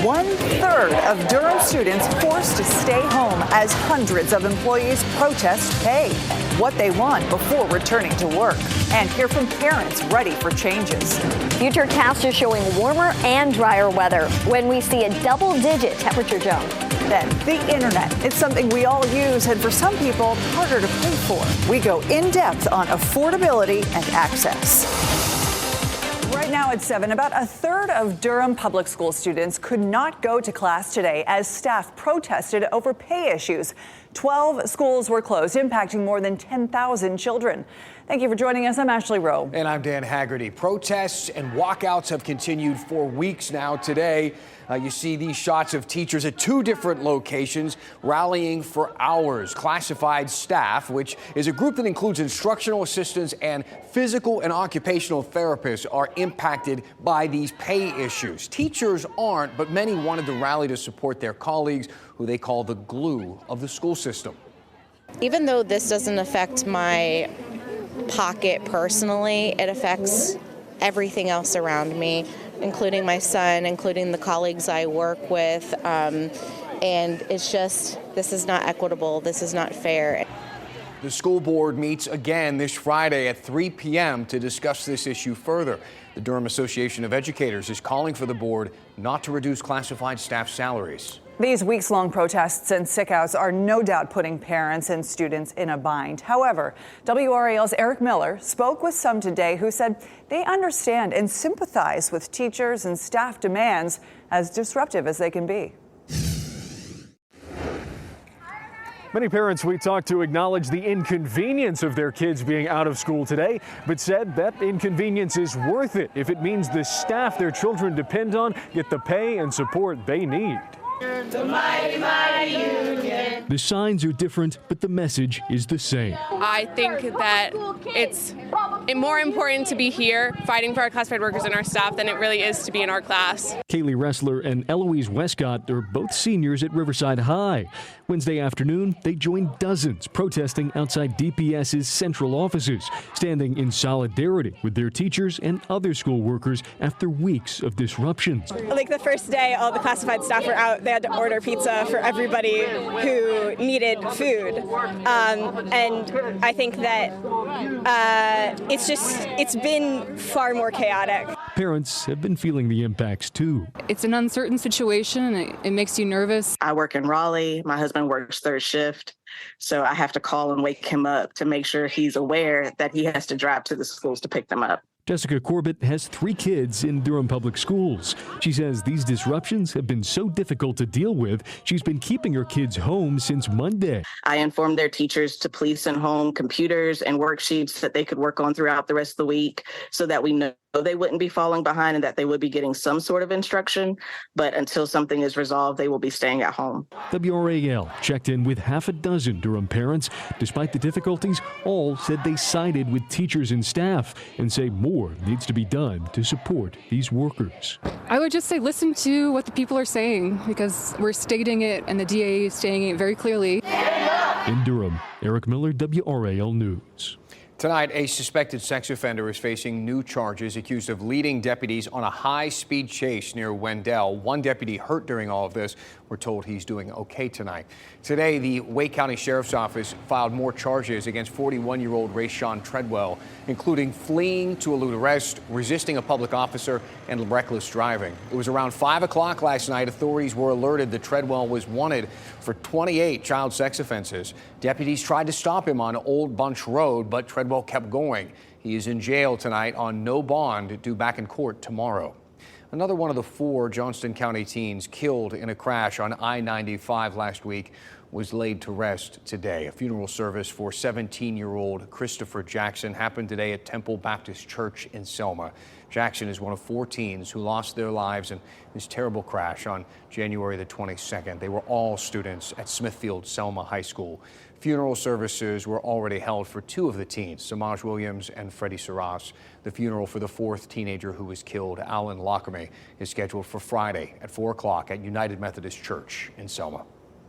1/3 of Durham students forced to stay home as hundreds of employees protest pay, what they want before returning to work, and hear from parents ready for changes. Futurecast is showing warmer and drier weather when we see a double-digit temperature jump. Then the internet. It's something we all use, and for some people, harder to pay for. We go in depth on affordability and access. Right now at 7, about 1/3 of Durham public school students could not go to class today as staff protested over pay issues. 12 schools were closed, impacting more than 10,000 children. Thank you for joining us. I'm Ashley Rowe. And I'm Dan Haggerty. Protests and walkouts have continued for weeks now. Today, you see these shots of teachers at 2 different locations rallying for hours. Classified staff, which is a group that includes instructional assistants and physical and occupational therapists, are impacted by these pay issues. Teachers aren't, but many wanted to rally to support their colleagues, who they call the glue of the school system. Even though this doesn't affect my pocket personally, it affects everything else around me, including my son, including the colleagues I work with, and it's just, this is not equitable, this is not fair. The school board meets again this Friday at 3 p.m. to discuss this issue further. The Durham Association of Educators is calling for the board not to reduce classified staff salaries. These weeks-long protests and sickouts are no doubt putting parents and students in a bind. However, WRAL's Eric Miller spoke with some today who said they understand and sympathize with teachers and staff demands, as disruptive as they can be. Many parents we talked to acknowledge the inconvenience of their kids being out of school today, but said that inconvenience is worth it if it means the staff their children depend on get the pay and support they need. The mighty, mighty union. The signs are different, but the message is the same. I think that it's more important to be here fighting for our classified workers and our staff than it really is to be in our class. Kaylee Ressler and Eloise Westcott are both seniors at Riverside High. Wednesday afternoon, they joined dozens protesting outside DPS's central offices, standing in solidarity with their teachers and other school workers after weeks of disruptions. Like the first day, all the classified staff were out. They had to order pizza for everybody who needed food. And I think that it's been far more chaotic. Parents have been feeling the impacts too. It's an uncertain situation and it makes you nervous. I work in Raleigh. My husband works 3rd shift. So I have to call and wake him up to make sure he's aware that he has to drive to the schools to pick them up. Jessica Corbett has 3 kids in Durham Public Schools. She says these disruptions have been so difficult to deal with, she's been keeping her kids home since Monday. I informed their teachers to please send home computers and worksheets that they could work on throughout the rest of the week so that we know they wouldn't be falling behind and that they would be getting some sort of instruction. But until something is resolved, they will be staying at home. WRAL checked in with half a dozen Durham parents. Despite the difficulties, all said they sided with teachers and staff and say more needs to be done to support these workers. I would just say listen to what the people are saying, because we're stating it and the DA is stating it very clearly. In Durham, Eric Miller, WRAL News. Tonight, a suspected sex offender is facing new charges, accused of leading deputies on a high-speed chase near Wendell. One deputy hurt during all of this. We're told he's doing okay tonight. Today, the Wake County Sheriff's Office filed more charges against 41-year-old Rayshawn Treadwell, including fleeing to elude arrest, resisting a public officer, and reckless driving. It was around 5 o'clock last night. Authorities were alerted that Treadwell was wanted for 28 child sex offenses. Deputies tried to stop him on Old Bunch Road, but Treadwell kept going. He is in jail tonight on no bond, due back in court tomorrow. Another one of the 4 Johnston County teens killed in a crash on I-95 last week was laid to rest today. A funeral service for 17-year-old Christopher Jackson happened today at Temple Baptist Church in Selma. Jackson is one of 4 teens who lost their lives in this terrible crash on January the 22nd. They were all students at Smithfield Selma High School. Funeral services were already held for 2 of the teens, Samaj Williams and Freddie Saras. The funeral for the 4th teenager who was killed, Alan Lockamy, is scheduled for Friday at 4 o'clock at United Methodist Church in Selma.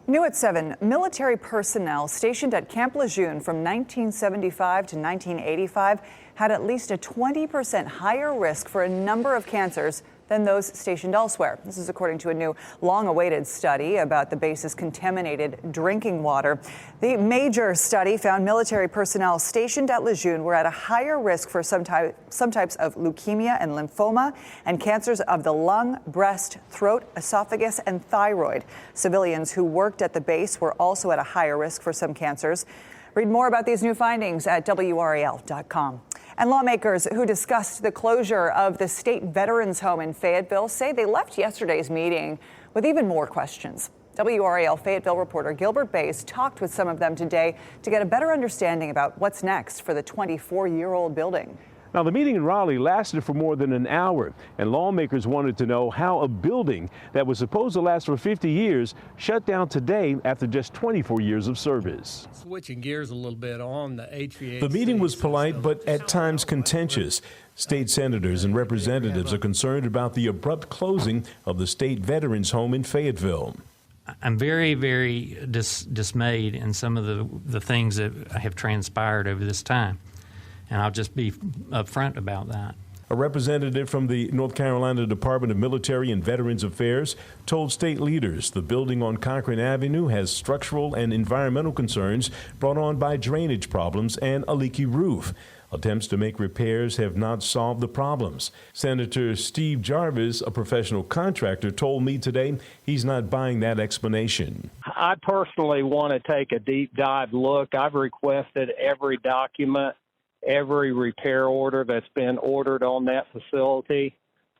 New at 7, military personnel stationed at Camp Lejeune from 1975 to 1985 had at least a 20% higher risk for a number of cancers than those stationed elsewhere. This is according to a new long-awaited study about the base's contaminated drinking water. The major study found military personnel stationed at Lejeune were at a higher risk for some types of leukemia and lymphoma and cancers of the lung, breast, throat, esophagus, and thyroid. Civilians who worked at the base were also at a higher risk for some cancers. Read more about these new findings at WRAL.com. And lawmakers who discussed the closure of the state veterans home in Fayetteville say they left yesterday's meeting with even more questions. WRAL Fayetteville reporter Gilbert Bays talked with some of them today to get a better understanding about what's next for the 24-year-old building. Now, the meeting in Raleigh lasted for more than an hour, and lawmakers wanted to know how a building that was supposed to last for 50 years shut down today after just 24 years of service. Switching gears a little bit on the HVAC. The meeting was polite, but at times contentious. State senators and representatives are concerned about the abrupt closing of the state veterans home in Fayetteville. I'm very, very dismayed in some of the things that have transpired over this time. And I'll just be upfront about that. A representative from the North Carolina Department of Military and Veterans Affairs told state leaders the building on Cochran Avenue has structural and environmental concerns brought on by drainage problems and a leaky roof. Attempts to make repairs have not solved the problems. Senator Steve Jarvis, a professional contractor, told me today he's not buying that explanation. I personally want to take a deep dive look. I've requested every document, every repair order that's been ordered on that facility.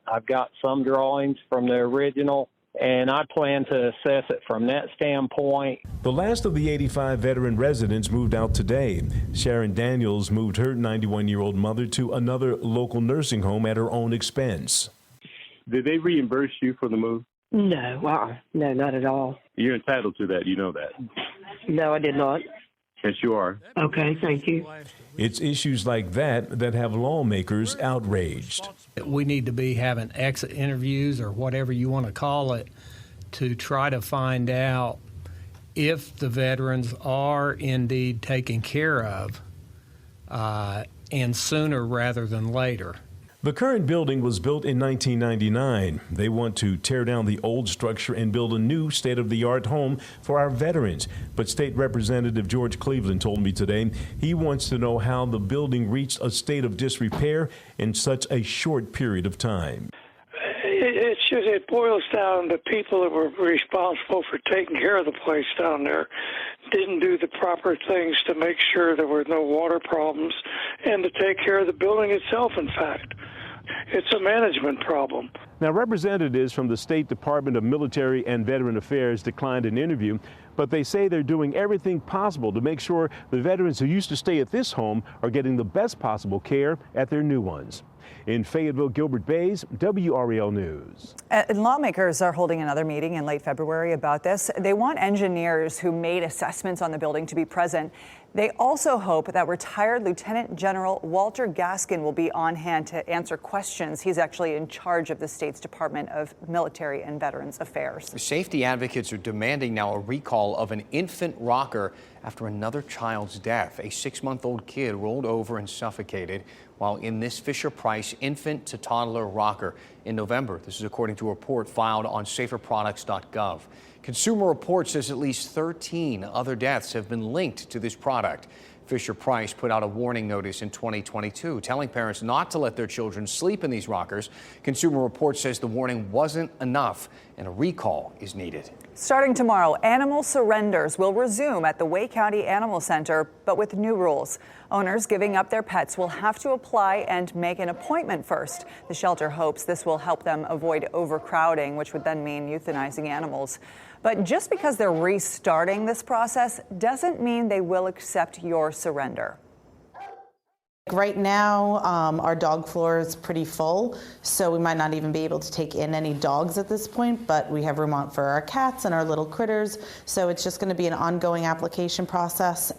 I've got some drawings from the original, and I plan to assess it from that standpoint. The last of the 85 veteran residents moved out today. Sharon Daniels moved her 91-year-old mother to another local nursing home at her own expense. Did they reimburse you for the move? No, no, not at all. You're entitled to that. You know that. No, I did not. Yes, you are. Okay, thank you. It's issues like that that have lawmakers outraged. We need to be having exit interviews or whatever you want to call it to try to find out if the veterans are indeed taken care of and sooner rather than later. The current building was built in 1999. They want to tear down the old structure and build a new state-of-the-art home for our veterans. But State Representative George Cleveland told me today he wants to know how the building reached a state of disrepair in such a short period of time. It boils down to people that were responsible for taking care of the place down there didn't do the proper things to make sure there were no water problems and to take care of the building itself, in fact. It's a management problem. Now, representatives from the State Department of Military and Veteran Affairs declined an interview, but they say they're doing everything possible to make sure the veterans who used to stay at this home are getting the best possible care at their new ones. In Fayetteville, Gilbert Bays, WRAL News. And lawmakers are holding another meeting in late February about this. They want engineers who made assessments on the building to be present. They also hope that retired Lieutenant General Walter Gaskin will be on hand to answer questions. He's actually in charge of the state's Department of Military and Veterans Affairs. Safety advocates are demanding now a recall of an infant rocker after another child's death. A 6-month-old kid rolled over and suffocated while in this Fisher-Price infant to toddler rocker in November. This is according to a report filed on saferproducts.gov. Consumer Reports says at least 13 other deaths have been linked to this product. Fisher-Price put out a warning notice in 2022 telling parents not to let their children sleep in these rockers. Consumer Reports says the warning wasn't enough and a recall is needed. Starting tomorrow, animal surrenders will resume at the Wake County Animal Center, but with new rules. Owners giving up their pets will have to apply and make an appointment first. The shelter hopes this will help them avoid overcrowding, which would then mean euthanizing animals. But just because they're restarting this process doesn't mean they will accept your surrender. Right now, our dog floor is pretty full, so we might not even be able to take in any dogs at this point, but we have room for our cats and our little critters, so it's just going to be an ongoing application process.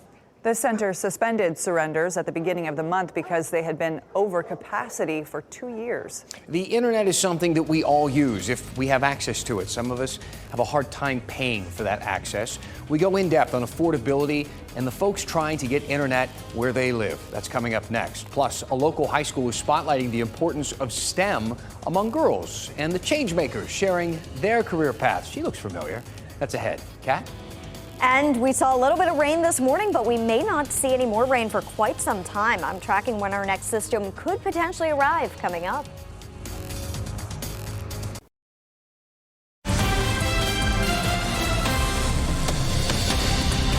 The center suspended surrenders at the beginning of the month because they had been over capacity for 2 years. The internet is something that we all use if we have access to it. Some of us have a hard time paying for that access. We go in depth on affordability and the folks trying to get internet where they live. That's coming up next. Plus, a local high school is spotlighting the importance of STEM among girls and the change makers sharing their career paths. She looks familiar. That's ahead. Kat? And we saw a little bit of rain this morning, but we may not see any more rain for quite some time. I'm tracking when our next system could potentially arrive coming up.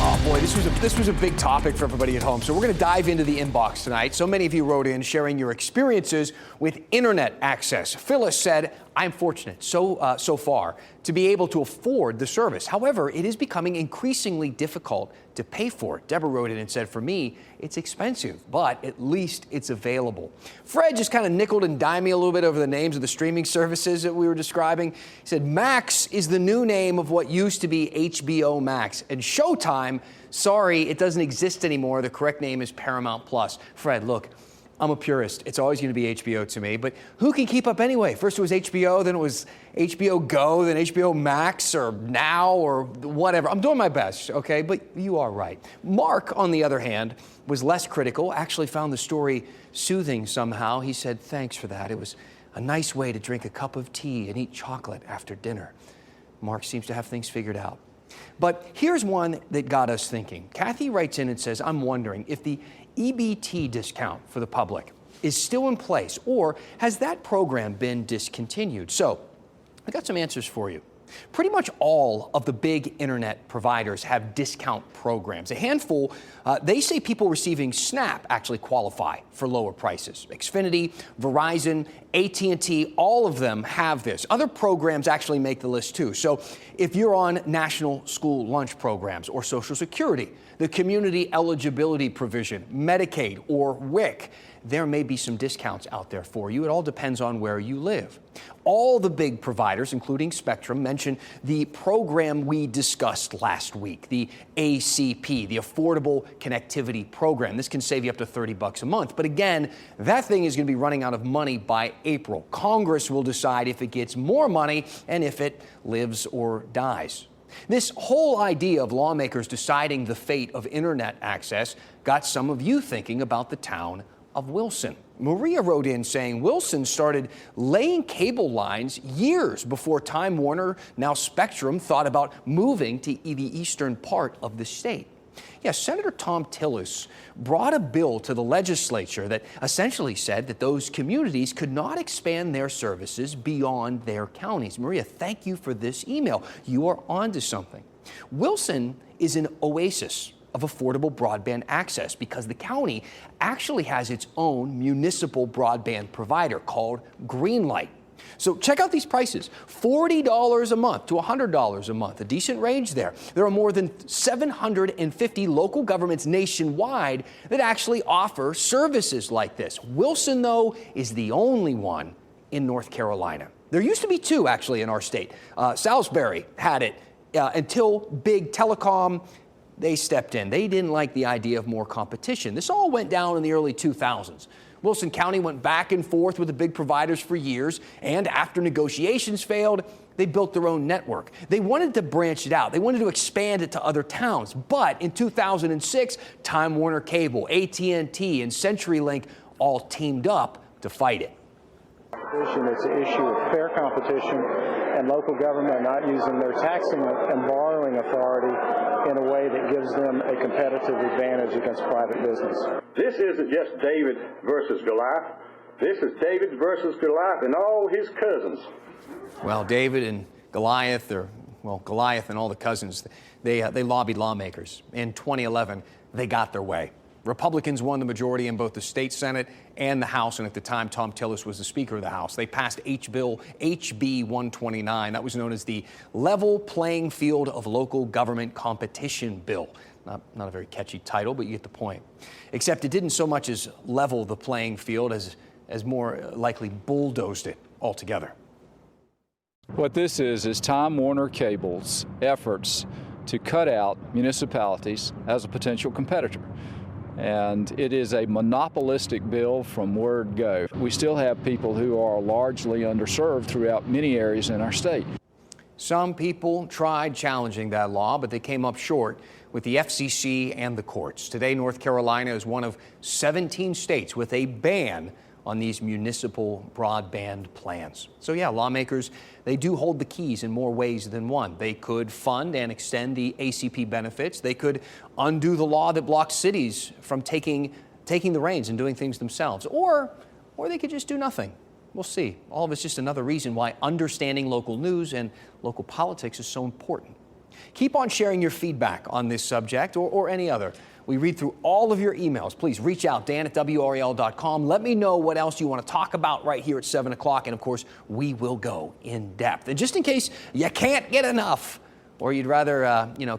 Oh boy, this was a big topic for everybody at home. So we're going to dive into the inbox tonight. So many of you wrote in sharing your experiences with internet access. Phyllis said, "I'm fortunate so far to be able to afford the service. However, it is becoming increasingly difficult to pay for it." Deborah wrote in and said, "For me, it's expensive, but at least it's available." Fred just kind of nickeled and dimed me a little bit over the names of the streaming services that we were describing. He said, "Max is the new name of what used to be HBO Max. And Showtime, sorry, it doesn't exist anymore. The correct name is Paramount Plus." Fred, look, I'm a purist. It's always going to be HBO to me, but who can keep up anyway? First it was HBO, then it was HBO Go, then HBO Max, or Now, or whatever. I'm doing my best, okay? But you are right. Mark, on the other hand, was less critical, actually found the story soothing somehow. He said, "Thanks for that. It was a nice way to drink a cup of tea and eat chocolate after dinner." Mark seems to have things figured out. But here's one that got us thinking. Kathy writes in and says, "I'm wondering if the EBT discount for the public is still in place, or has that program been discontinued?" So I got some answers for you. Pretty much all of the big internet providers have discount programs. A handful, they say people receiving SNAP actually qualify for lower prices. Xfinity, Verizon, AT&T, all of them have this. Other programs actually make the list too. So if you're on national school lunch programs or Social Security, the community eligibility provision, Medicaid, or WIC, there may be some discounts out there for you. It all depends on where you live. All the big providers, including Spectrum, mentioned the program we discussed last week, the ACP, the Affordable Connectivity Program. This can save you up to $30 a month. But again, that thing is going to be running out of money by April. Congress will decide if it gets more money and if it lives or dies. This whole idea of lawmakers deciding the fate of internet access got some of you thinking about the town of Wilson. Maria wrote in saying Wilson started laying cable lines years before Time Warner, now Spectrum, thought about moving to the eastern part of the state. Yes, Senator Tom Tillis brought a bill to the legislature that essentially said that those communities could not expand their services beyond their counties. Maria, thank you for this email. You are onto something. Wilson is an oasis of affordable broadband access because the county actually has its own municipal broadband provider called Greenlight. So check out these prices, $40 a month to $100 a month, a decent range there. There are more than 750 local governments nationwide that actually offer services like this. Wilson, though, is the only one in North Carolina. There used to be two, actually, in our state. Salisbury had it until big telecom, they stepped in. They didn't like the idea of more competition. This all went down in the early 2000s. Wilson County went back and forth with the big providers for years, and after negotiations failed, they built their own network. They wanted to branch it out. They wanted to expand it to other towns. But in 2006, Time Warner Cable, AT&T, and CenturyLink all teamed up to fight it. It's an issue of fair competition and local government not using their taxing and borrowing authority in a way that gives them a competitive advantage against private business. This isn't just David versus Goliath. This is David versus Goliath and all his cousins. Well, David and Goliath, Goliath and all the cousins, they lobbied lawmakers. In 2011, they got their way. Republicans won the majority in both the state Senate and the House, and at the time, Tom Tillis was the Speaker of the House. They passed HB 129. That was known as the Level Playing Field of Local Government Competition Bill. Not a very catchy title, but you get the point. Except it didn't so much as level the playing field as more likely bulldozed it altogether. What this is Time Warner Cable's efforts to cut out municipalities as a potential competitor. And it is a monopolistic bill from word go. We still have people who are largely underserved throughout many areas in our state. Some people tried challenging that law, but they came up short with the FCC and the courts. Today, North Carolina is one of 17 states with a ban on these municipal broadband plans. So yeah, lawmakers, they do hold the keys in more ways than one. They could fund and extend the ACP benefits. They could undo the law that blocks cities from taking the reins and doing things themselves. Or they could just do nothing. We'll see. All of it's just another reason why understanding local news and local politics is so important. Keep on sharing your feedback on this subject or any other. We read through all of your emails. Please reach out, dan@WRAL.com. Let me know what else you want to talk about right here at 7 o'clock. And of course, we will go in depth. And just in case you can't get enough, or you'd rather,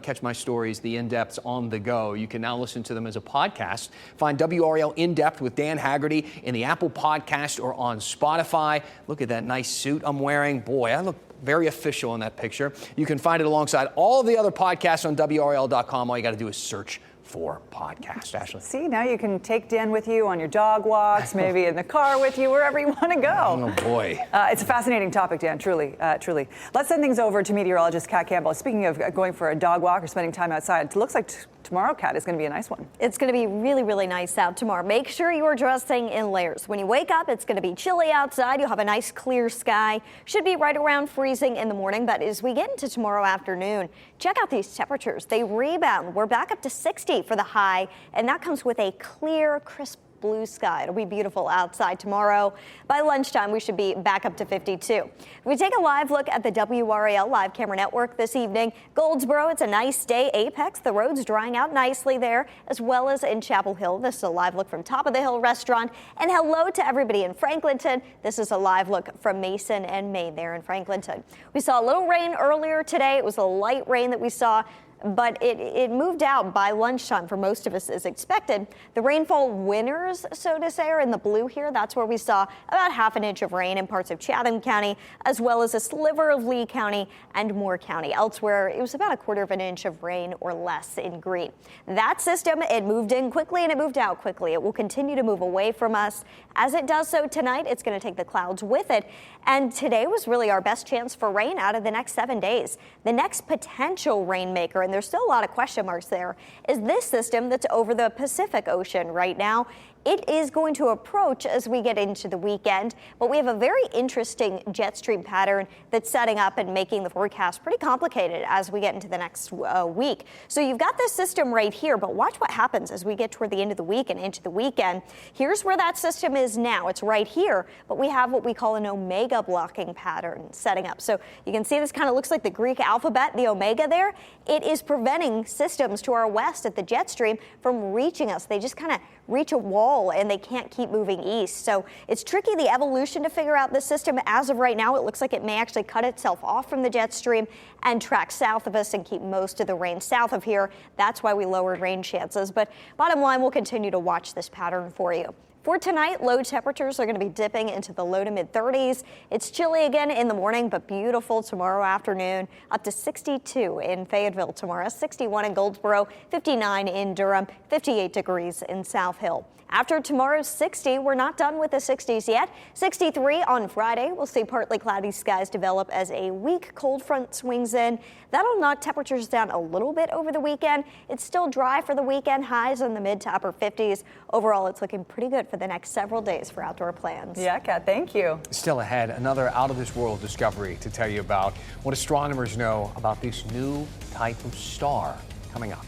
catch my stories, the in-depths on the go, you can now listen to them as a podcast. Find WRAL In-Depth with Dan Haggerty in the Apple Podcast or on Spotify. Look at that nice suit I'm wearing. Boy, I look very official in that picture. You can find it alongside all the other podcasts on WRAL.com. All you got to do is search for podcast. Ashley. See, now you can take Dan with you on your dog walks, maybe in the car with you, wherever you want to go. Oh, boy. It's a fascinating topic, Dan, truly. Let's send things over to meteorologist Kat Campbell. Speaking of going for a dog walk or spending time outside, it looks like tomorrow, Kat, is going to be a nice one. It's going to be really, really nice out tomorrow. Make sure you are dressing in layers. When you wake up, it's going to be chilly outside. You'll have a nice clear sky. Should be right around freezing in the morning, but as we get into tomorrow afternoon, check out these temperatures. They rebound. We're back up to 60 for the high, and that comes with a clear, crisp blue sky. It'll be beautiful outside tomorrow. By lunchtime, we should be back up to 52. If we take a live look at the WRAL live camera network this evening, Goldsboro, it's a nice day. Apex, the road's drying out nicely there, as well as in Chapel Hill. This is a live look from Top of the Hill Restaurant. And hello to everybody in Franklinton. This is a live look from Mason and Maine there in Franklinton. We saw a little rain earlier today. It was a light rain that we saw, but it moved out by lunchtime for most of us as expected. The rainfall winners, so to say, are in the blue here. That's where we saw about half an inch of rain in parts of Chatham County, as well as a sliver of Lee County and Moore County. Elsewhere, it was about a quarter of an inch of rain or less in green. That system, it moved in quickly and it moved out quickly. It will continue to move away from us. As it does so tonight, it's going to take the clouds with it. And today was really our best chance for rain out of the next 7 days. The next potential rainmaker, and there's still a lot of question marks there, is this system that's over the Pacific Ocean right now. It is going to approach as we get into the weekend, but we have a very interesting jet stream pattern that's setting up and making the forecast pretty complicated as we get into the next week. So you've got this system right here, but watch what happens as we get toward the end of the week and into the weekend. Here's where that system is now. It's right here, but we have what we call an omega blocking pattern setting up. So you can see this kind of looks like the Greek alphabet, the omega there. It is preventing systems to our west at the jet stream from reaching us. They just kind of reach a wall and they can't keep moving east. So it's tricky, the evolution, to figure out this system. As of right now, it looks like it may actually cut itself off from the jet stream and track south of us and keep most of the rain south of here. That's why we lowered rain chances. But bottom line, we'll continue to watch this pattern for you. For tonight, low temperatures are going to be dipping into the low to mid 30s. It's chilly again in the morning, but beautiful tomorrow afternoon. Up to 62 in Fayetteville tomorrow, 61 in Goldsboro, 59 in Durham, 58 degrees in South Hill. After tomorrow's 60, we're not done with the 60s yet. 63 on Friday. We'll see partly cloudy skies develop as a weak cold front swings in. That'll knock temperatures down a little bit over the weekend. It's still dry for the weekend, highs in the mid to upper 50s. Overall, it's looking pretty good for the next several days for outdoor plans. Yeah, Kat, thank you. Still ahead, another out-of-this-world discovery to tell you about what astronomers know about this new type of star coming up.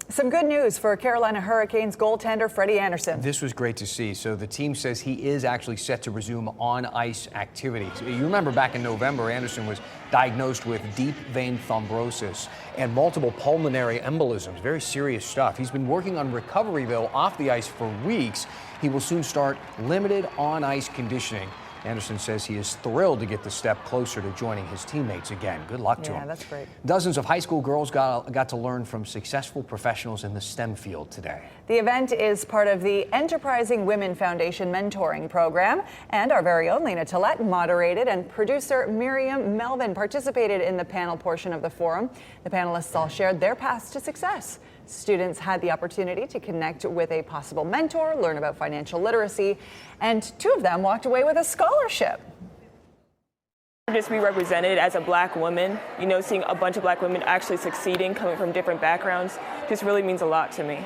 Some good news for Carolina Hurricanes goaltender Freddie Andersen. This was great to see. So the team says he is actually set to resume on-ice activities. You remember back in November, Andersen was diagnosed with deep vein thrombosis and multiple pulmonary embolisms. Very serious stuff. He's been working on recovery, though, off the ice for weeks. He will soon start limited on-ice conditioning. Anderson says he is thrilled to get the step closer to joining his teammates again. Good luck to him. Yeah, that's great. Dozens of high school girls got to learn from successful professionals in the STEM field today. The event is part of the Enterprising Women Foundation mentoring program, and our very own Lena Tillett moderated, and producer Miriam Melvin participated in the panel portion of the forum. The panelists all shared their paths to success. Students had the opportunity to connect with a possible mentor, learn about financial literacy, and 2 of them walked away with a scholarship. Just be represented as a black woman, you know, seeing a bunch of black women actually succeeding, coming from different backgrounds, just really means a lot to me.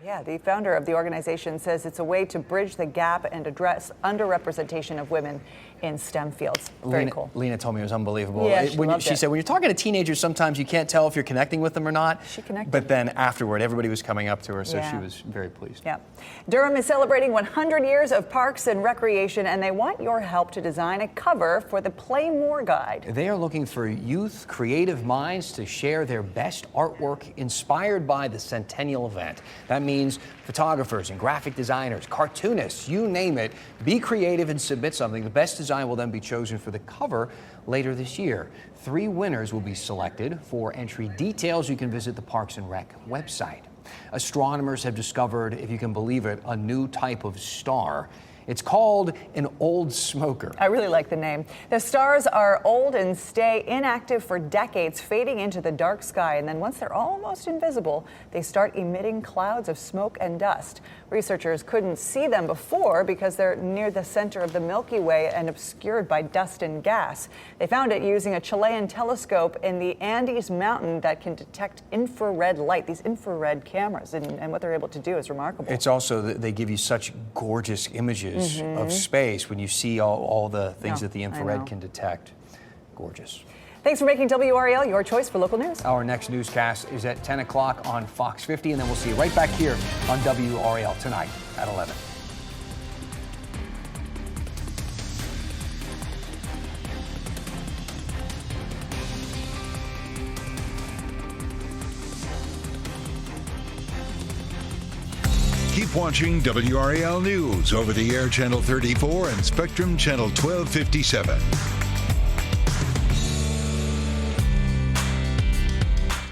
Yeah, the founder of the organization says it's a way to bridge the gap and address underrepresentation of women in STEM fields. Very cool. Lena told me it was unbelievable. Yeah, She said when you're talking to teenagers, sometimes you can't tell if you're connecting with them or not. She connected. But then afterward, everybody was coming up to her, so Yeah. she was very pleased. Yeah. Durham is celebrating 100 years of parks and recreation, and they want your help to design a cover for the Play More Guide. They are looking for youth creative minds to share their best artwork inspired by the Centennial event. That means photographers and graphic designers, cartoonists, you name it. Be creative and submit something. The best design will then be chosen for the cover later this year. 3 winners will be selected. For entry details, you can visit the Parks and Rec website. Astronomers have discovered, if you can believe it, a new type of star. It's called an old smoker. I really like the name. The stars are old and stay inactive for decades, fading into the dark sky. And then once they're almost invisible, they start emitting clouds of smoke and dust. Researchers couldn't see them before because they're near the center of the Milky Way and obscured by dust and gas. They found it using a Chilean telescope in the Andes mountain that can detect infrared light, these infrared cameras. And what they're able to do is remarkable. It's also that they give you such gorgeous images of space when you see all the things that the infrared can detect. Gorgeous. Thanks for making WRAL your choice for local news. Our next newscast is at 10 o'clock on Fox 50, and then we'll see you right back here on WRAL tonight at 11. Keep watching WRAL News over the air Channel 34 and Spectrum Channel 1257.